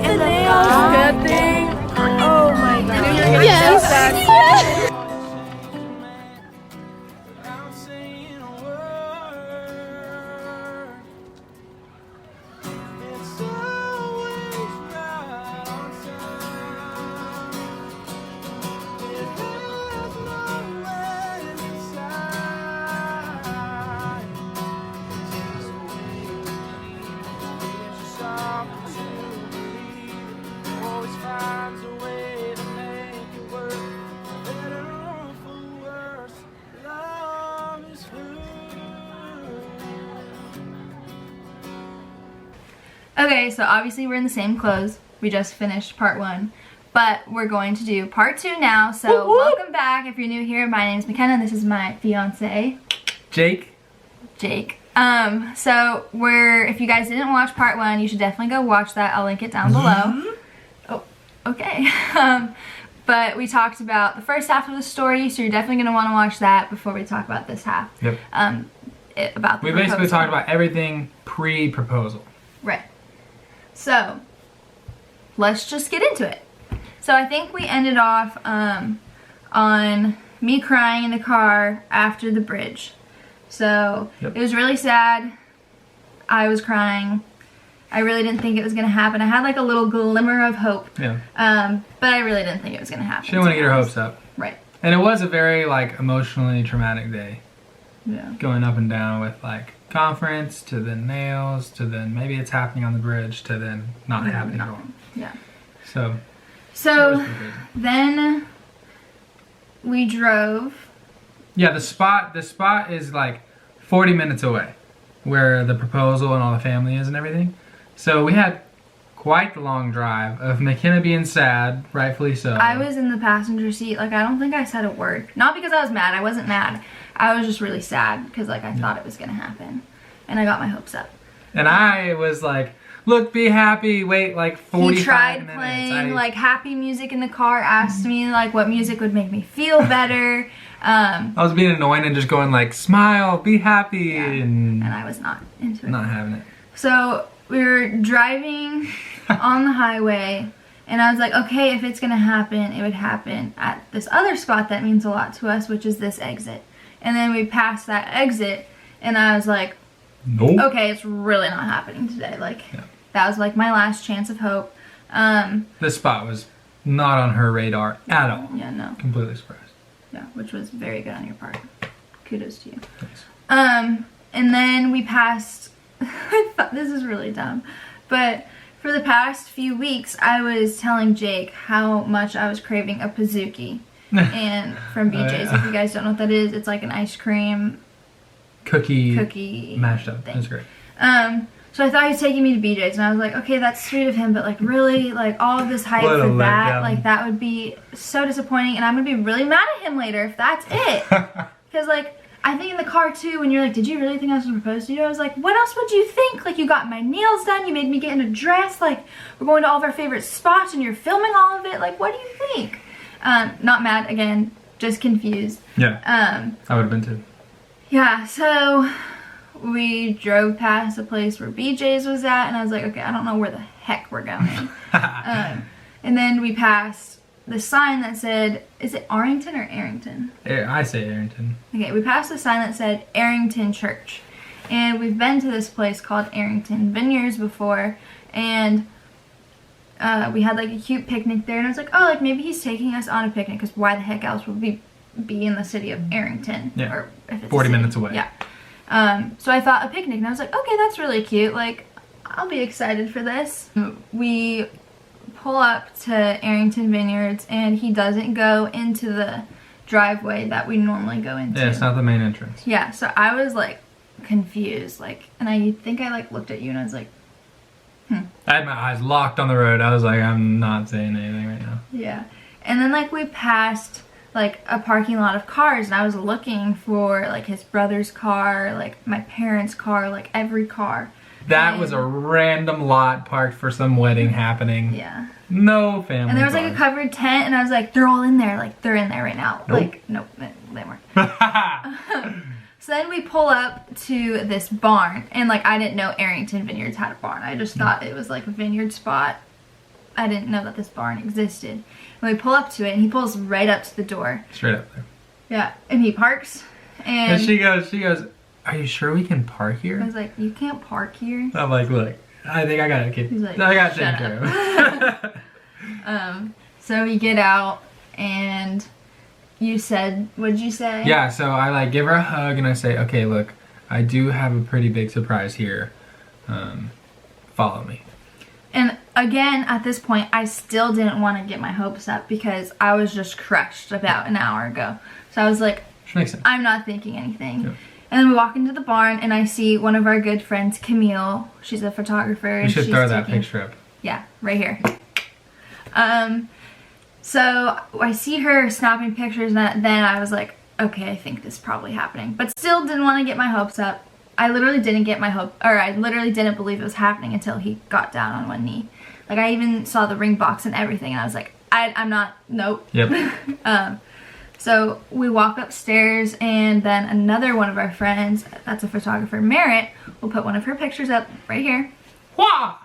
get the nails good thing? Oh my god. Yes. Okay, so obviously we're in the same clothes. We just finished part 1, but we're going to do part 2 now. So welcome back. If you're new here, my name is McKenna. This is my fiance, Jake. So if you guys didn't watch part 1, you should definitely go watch that. I'll link it down below. Oh, okay. But we talked about the first half of the story, so you're definitely gonna want to watch that before we talk about this half. Yep. About the we basically talked about everything pre-proposal. Right. So let's just get into it. So I think we ended off on me crying in the car after the bridge. So It was really sad. I was crying. I really didn't think it was gonna happen. I had like a little glimmer of hope. Yeah. But I really didn't think it was gonna happen. She didn't want to get her hopes up. Right. And it was a very like emotionally traumatic day. Yeah. Going up and down with like conference to then nails to then maybe it's happening on the bridge to then not happening at all. Yeah. So then we drove. Yeah, the spot is like 40 minutes away where the proposal and all the family is and everything. So we had quite the long drive of McKenna being sad, rightfully so. I was in the passenger seat. Like, I don't think I said a word. Not because I was mad. I wasn't mad. I was just really sad because like I thought it was gonna happen, and I got my hopes up. And I was like, "Look, be happy." Wait, like 45 minutes. He tried playing like happy music in the car. Asked me like what music would make me feel better. I was being annoying and just going like, "Smile, be happy," Yeah. and I was not into it. Not having it. So we were driving on the highway, and I was like, okay, if it's gonna happen, it would happen at this other spot that means a lot to us, which is this exit. And then we passed that exit, and I was like, nope. Okay, it's really not happening today. Like, that was like my last chance of hope. This spot was not on her radar at all. Yeah, no. Completely surprised. Yeah, which was very good on your part. Kudos to you. Thanks. And then we passed, I thought this is really dumb, but for the past few weeks, I was telling Jake how much I was craving a Pizookie. And from BJ's, if you guys don't know what that is, it's like an ice cream cookie mashed up. Thing. That's great. So I thought he was taking me to BJ's, and I was like, okay, that's sweet of him, but like really, like all of this hype What a for that, letdown. like that would be so disappointing, and I'm gonna be really mad at him later if that's it. Because like, I think in the car too, when you're like, did you really think I was gonna propose to you? I was like, what else would you think? Like, you got my nails done, you made me get in a dress, like, we're going to all of our favorite spots, and you're filming all of it, like, what do you think? Not mad, again, just confused. Yeah. I would have been too. Yeah, so we drove past the place where BJ's was at, and I was like, okay, I don't know where the heck we're going. And then we passed the sign that said, is it Arrington or Arrington? I say Arrington. Okay, we passed the sign that said Arrington Church. And we've been to this place called Arrington Vineyards before, and we had like a cute picnic there, and I was like, oh, like maybe he's taking us on a picnic, because why the heck else would we be in the city of Arrington? Yeah. Or if it's 40 minutes away. Yeah. So I thought a picnic, and I was like, okay, that's really cute. Like, I'll be excited for this. We pull up to Arrington Vineyards, and he doesn't go into the driveway that we normally go into. Yeah, it's not the main entrance. Yeah, so I was like confused, like, and I think I like looked at you and I was like, I had my eyes locked on the road. I was like, I'm not saying anything right now. Yeah. And then like we passed like a parking lot of cars, and I was looking for like his brother's car, like my parents' car, like every car. That was a random lot parked for some wedding happening. Yeah. No family. And there was like a covered tent, and I was like, they're all in there. Like, they're in there right now. Nope. Like, nope, they weren't. So then we pull up to this barn, and like I didn't know Arrington Vineyards had a barn. I just thought it was like a vineyard spot I didn't know that this barn existed. And we pull up to it, and he pulls right up to the door. Straight up there. Yeah, and he parks, And she goes, are you sure we can park here? I was like, you can't park here. I'm like, look, I think I got it, kid. He's like, I got shut taken care of. So we get out, and you said, what'd you say? Yeah, so I like give her a hug and I say, okay, look, I do have a pretty big surprise here. Follow me. And again, at this point, I still didn't want to get my hopes up because I was just crushed about an hour ago. So I was like, Which makes sense. I'm not thinking anything. Yeah. And then we walk into the barn, and I see one of our good friends, Camille. She's a photographer. We should she's throw that taking, picture up. Yeah, right here. So I see her snapping pictures, and then I was like, okay, I think this is probably happening. But still didn't want to get my hopes up. I literally didn't believe it was happening until he got down on one knee. Like, I even saw the ring box and everything, and I was like, I'm not, nope. Yep. So we walk upstairs, and then another one of our friends, that's a photographer, Merritt, will put one of her pictures up right here. Wah!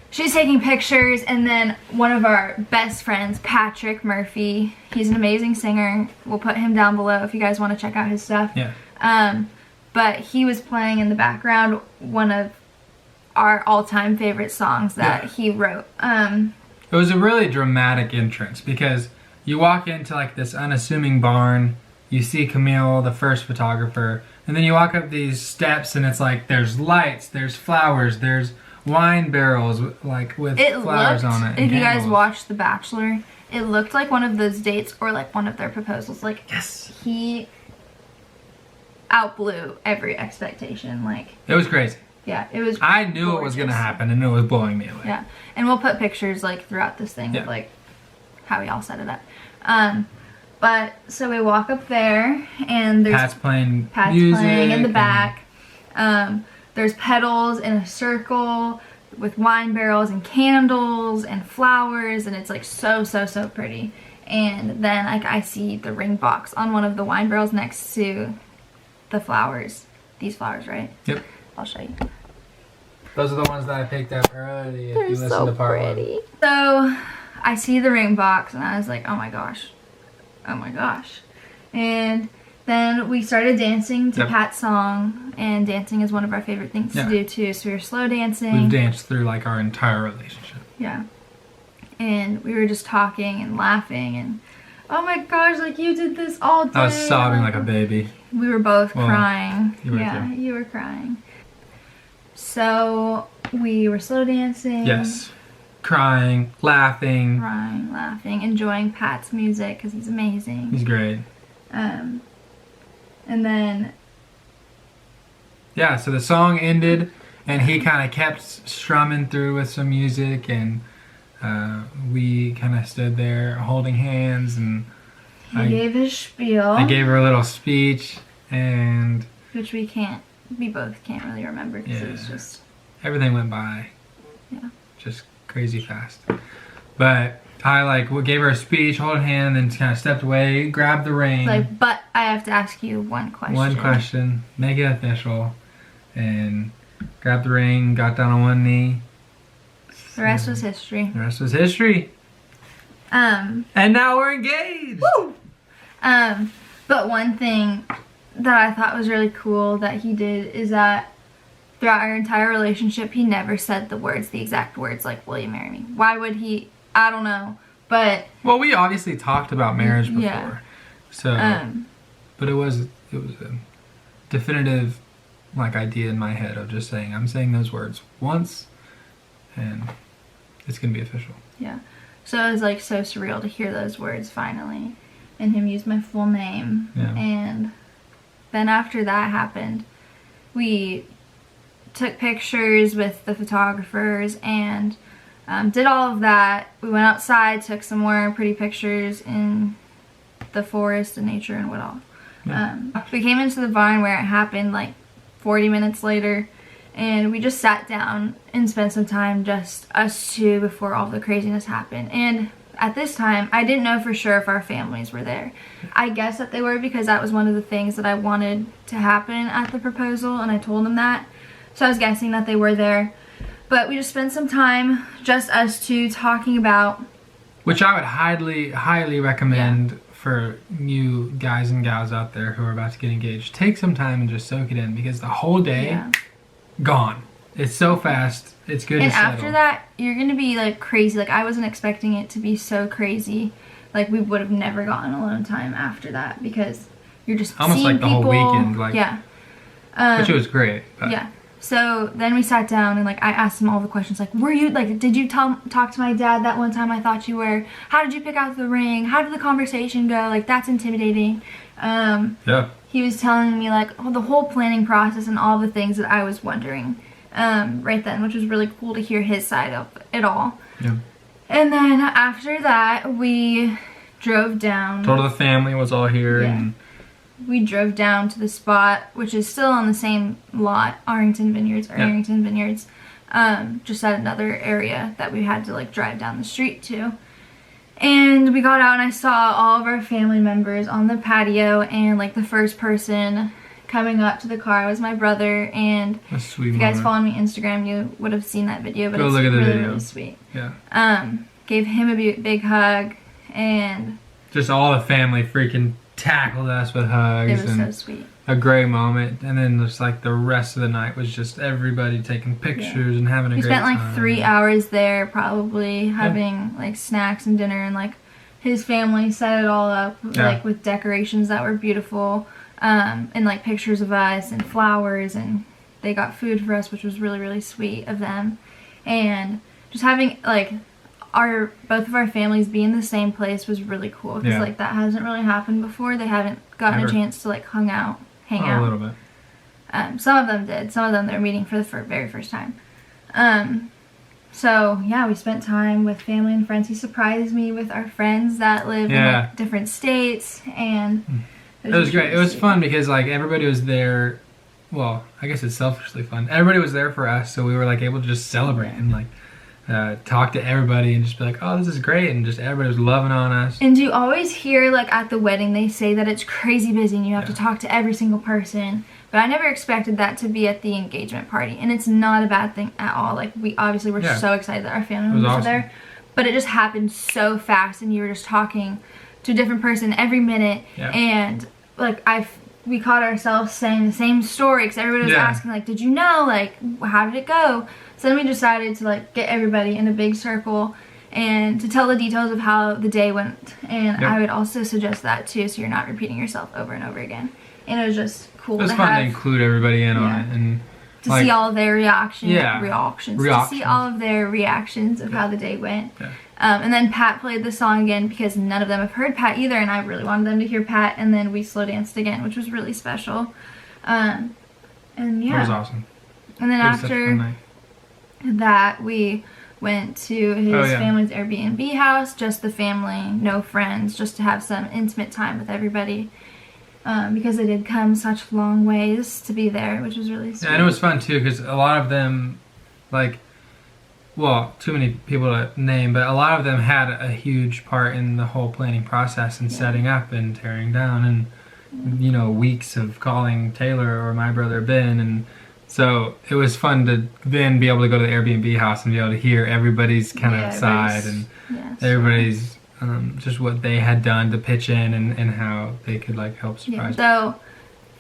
She's taking pictures, and then one of our best friends, Patrick Murphy, he's an amazing singer. We'll put him down below if you guys want to check out his stuff. Yeah. But he was playing in the background one of our all-time favorite songs that he wrote. It was a really dramatic entrance because you walk into like this unassuming barn, you see Camille, the first photographer, and then you walk up these steps and it's like there's lights, there's flowers, there's wine barrels like with flowers on it. If you guys watched The Bachelor, it looked like one of those dates or like one of their proposals. Like, yes, he outblew every expectation. Like, it was crazy. Yeah, it was. I knew it was gonna happen, and it was blowing me away. Yeah, and we'll put pictures like throughout this thing of like how we all set it up. But so we walk up there, and there's Pat's playing in the back. There's petals in a circle with wine barrels and candles and flowers, and it's like so pretty. And then like I see the ring box on one of the wine barrels next to the flowers. These flowers, right? Yep. I'll show you. Those are the ones that I picked up early. If you listen so to part pretty. So I see the ring box, and I was like, oh my gosh. And then we started dancing to Pat's song, and dancing is one of our favorite things to do too, so we were slow dancing. We've danced through like our entire relationship. Yeah. And we were just talking and laughing, and oh my gosh, like you did this all day. I was sobbing like a baby. We were both crying. You were too. You were crying. So we were slow dancing. Yes. Crying, laughing. Crying, laughing, enjoying Pat's music because he's amazing. He's great. And then... Yeah, so the song ended, and he kind of kept strumming through with some music, and we kind of stood there holding hands, and he gave his spiel. I gave her a little speech, and... Which we both can't really remember because it was just... Everything went by. Yeah. Just crazy fast. But I gave her a speech, holding hand, then kind of stepped away, grabbed the ring. Like, but I have to ask you one question. One question, make it official, and grabbed the ring, got down on one knee. The rest was history. The rest was history. And now we're engaged. Woo! But one thing that I thought was really cool that he did is that throughout our entire relationship, he never said the exact words like, will you marry me? Why would he? I don't know. But... Well, we obviously talked about marriage before. Yeah. So, but it was a definitive idea in my head of just saying, I'm saying those words once, and it's going to be official. Yeah. So it was so surreal to hear those words finally, and him use my full name. Yeah. And then after that happened, we took pictures with the photographers and did all of that. We went outside, took some more pretty pictures in the forest and nature and what all. Yeah. We came into the barn where it happened 40 minutes later, and we just sat down and spent some time just us two before all the craziness happened. And at this time, I didn't know for sure if our families were there. I guess that they were because that was one of the things that I wanted to happen at the proposal, and I told them that. So I was guessing that they were there. But we just spent some time, just us two, talking about... Which I would highly recommend for you guys and gals out there who are about to get engaged. Take some time and just soak it in, because the whole day, gone. It's so fast. It's good to settle. And after that, you're going to be like crazy. Like, I wasn't expecting it to be so crazy. Like, we would have never gotten alone time after that, because you're just almost seeing like the people. whole weekend. Like, which it was great. But. Yeah. So then we sat down and like I asked him all the questions, like, were you like, did you talk to my dad that one time I thought you were? How did you pick out the ring? How did the conversation go? Like, that's intimidating. He was telling me like the whole planning process and all the things that I was wondering right then, which was really cool to hear his side of it all. Yeah. And then after that, we drove down. Told the family was all here. Yeah. And we drove down to the spot, which is still on the same lot, Arrington Vineyards, just at another area that we had to like drive down the street to. And we got out and I saw all of our family members on the patio, and like the first person coming up to the car was my brother. And if you guys follow me on Instagram, you would have seen that video, but Go it's look at the really, video. really sweet. Yeah. Gave him a big hug, and just all the family freaking tackled us with hugs. it was and so sweet. A great moment. And then just like the rest of the night was just everybody taking pictures and having a great time. We spent like 3 hours there, probably having like snacks and dinner, and like his family set it all up like with decorations that were beautiful, and like pictures of us and flowers, and they got food for us, which was really, really sweet of them. And just having like both of our families be in the same place was really cool, because like that hasn't really happened before. They haven't gotten a chance to like hang out. A little bit. Some of them did. Some of them they're meeting for the very first time. So yeah, we spent time with family and friends. He surprised me with our friends that live in like, different states, and it was great. It was fun because like everybody was there. Well, I guess it's selfishly fun. Everybody was there for us, so we were like able to just celebrate and like talk to everybody and just be like, oh, this is great, and just everybody was loving on us. And you always hear like at the wedding they say that it's crazy busy and you have to talk to every single person, but I never expected that to be at the engagement party, and it's not a bad thing at all. Like, we obviously were so excited that our family members were there, but it just happened so fast, and you were just talking to a different person every minute, and like we caught ourselves saying the same story because everybody was asking like, did you know, like, how did it go? So then we decided to like get everybody in a big circle and to tell the details of how the day went. And I would also suggest that too, so you're not repeating yourself over and over again. And it was just cool. It was fun to include everybody in on it, and to like, see all of their reactions. To see all of their reactions of how the day went. And then Pat played the song again because none of them have heard Pat either, and I really wanted them to hear Pat. And then we slow danced again, which was really special. And yeah, it was awesome. And then after that, we went to his family's Airbnb house, just the family, no friends, just to have some intimate time with everybody. Because they did come such long ways to be there, which was really sweet. Yeah, and it was fun too, because a lot of them, like, well, too many people to name, but a lot of them had a huge part in the whole planning process and setting up and tearing down, and you know, weeks of calling Taylor or my brother Ben, and so it was fun to then be able to go to the Airbnb house and be able to hear everybody's kind of side and everybody's just what they had done to pitch in and how they could like help surprise. So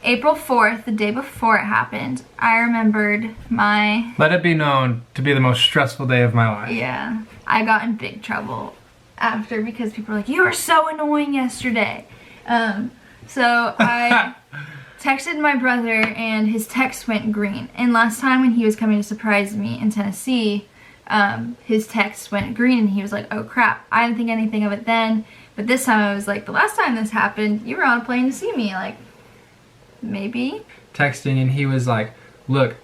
April 4th, the day before it happened, I remembered my... Let it be known to be the most stressful day of my life. Yeah. I got in big trouble after because people were like, you were so annoying yesterday. So I texted my brother and his text went green. And last time when he was coming to surprise me in Tennessee, his text went green and he was like, oh crap. I didn't think anything of it then. But this time I was like, the last time this happened, you were on a plane to see me. Like, maybe texting, and he was like, look,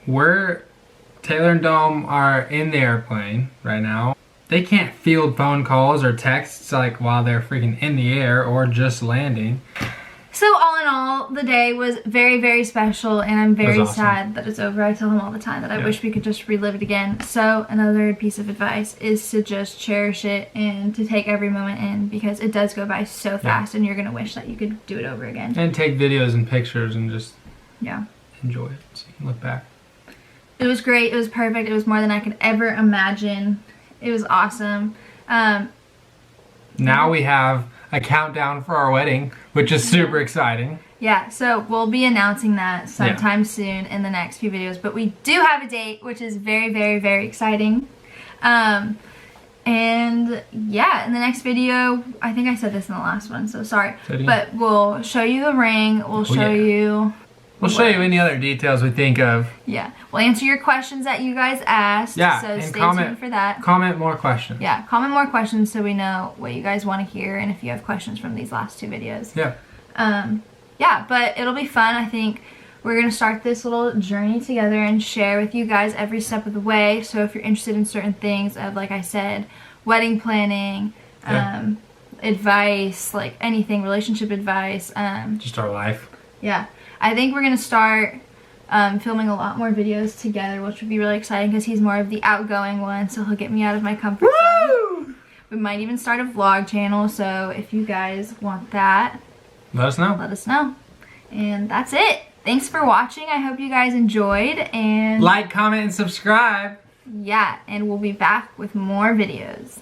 Taylor and Dome are in the airplane right now. They can't field phone calls or texts like while they're freaking in the air or just landing. So all in all, the day was very, very special, and I'm very sad that it's over. I tell him all the time that I wish we could just relive it again. So another piece of advice is to just cherish it and to take every moment in, because it does go by so fast and you're going to wish that you could do it over again. And take videos and pictures and just enjoy it so you can look back. It was great. It was perfect. It was more than I could ever imagine. It was awesome. Now we have a countdown for our wedding, which is super exciting. Yeah, so we'll be announcing that sometime soon in the next few videos. But we do have a date, which is very, very, very exciting. And yeah, in the next video, I think I said this in the last one, so sorry. But we'll show you the ring. We'll show you... We'll show you any other details we think of. Yeah, we'll answer your questions that you guys asked. Yeah, so and stay comment, tuned for that. Comment more questions. Yeah, comment more questions so we know what you guys want to hear and if you have questions from these last 2 videos. Yeah. Yeah, but it'll be fun. I think we're going to start this little journey together and share with you guys every step of the way. So if you're interested in certain things of, like I said, wedding planning, advice, like anything, relationship advice. Just our life. Yeah. I think we're going to start filming a lot more videos together, which would be really exciting because he's more of the outgoing one, so he'll get me out of my comfort zone. We might even start a vlog channel, so if you guys want that, let us know. Let us know. And that's it. Thanks for watching. I hope you guys enjoyed. And like, comment, and subscribe. Yeah, and we'll be back with more videos.